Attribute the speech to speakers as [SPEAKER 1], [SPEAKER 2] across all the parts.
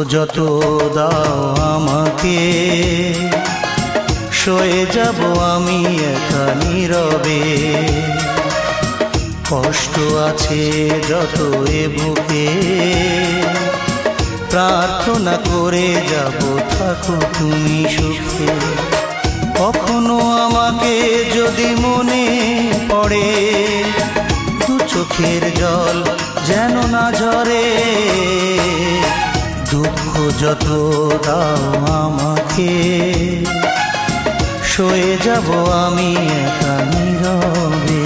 [SPEAKER 1] যত দাও আমাকে, সয়ে যাব আমি একা নীরবে। কষ্ট আছে যত এ বুকে, প্রার্থনা করে যাব থাকো তুমি সুখে। কখনো আমাকে যদি মনে পড়ে, দু চোখের জল যেন না ঝরে। দুঃখ যত দাও আমাকে, সয়ে যাব আমি একা নীরবে।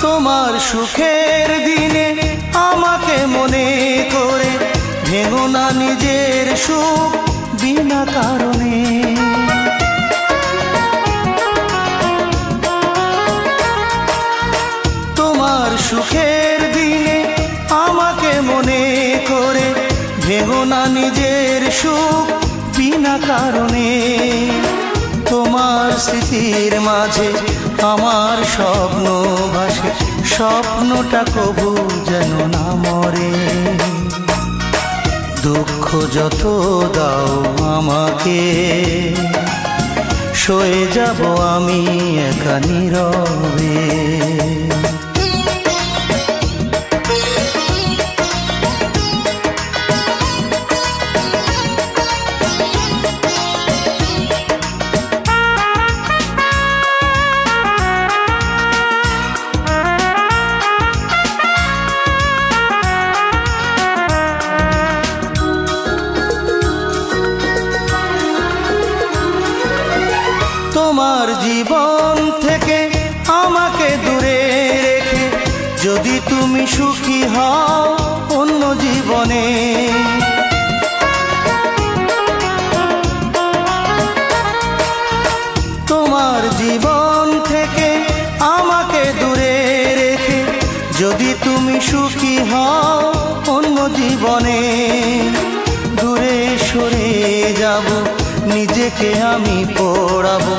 [SPEAKER 1] তোমার সুখের দিনে আমাকে মনে করে, ভেঙো না নিজের সুখ বিনা কারণে। তোমার সুখের দিনে আমাকে মনে করে, ভেঙো না নিজের সুখ বিনা কারণে। তোমার স্মৃতির মাঝে আমার স্বপ্ন ভাসে, স্বপ্নটা কবু যেন না মরে। দুঃখ যত দাও আমাকে, সয়ে যাব আমি একা নীরবে। তোমার জীবন থেকে আমাকে দূরে রেখে, যদি তুমি সুখী হও অন্য জীবনে। তোমার জীবন থেকে আমাকে দূরে রেখে, যদি তুমি সুখী হও অন্য জীবনে। দূরে সরে যাব, নিজেকে আমি পড়াবো,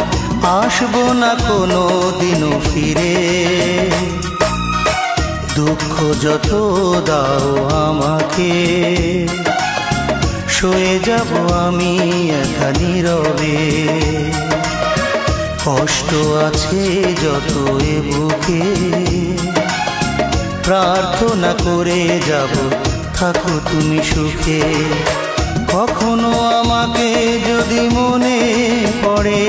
[SPEAKER 1] আসবো না কোনো দিনও ফিরে। দুঃখ যত দাও আমাকে, সয়ে যাব আমি একা নীরবে। কষ্ট আছে যত এ বুকে, প্রার্থনা করে যাব থাকো তুমি সুখে। কখনো আমাকে যদি মনে পড়ে,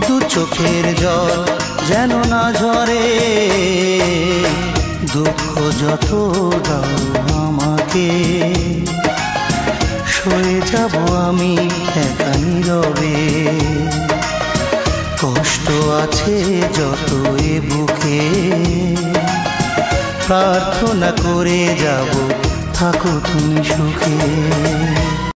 [SPEAKER 1] দু চোখের জল যেন না ঝরে। দুঃখ যত দাও আমাকে, সয়ে যাব আমি একা নীরবে। কষ্ট আছে যত এ বুকে, প্রার্থনা করে যাব থাকো তুমি সুখে।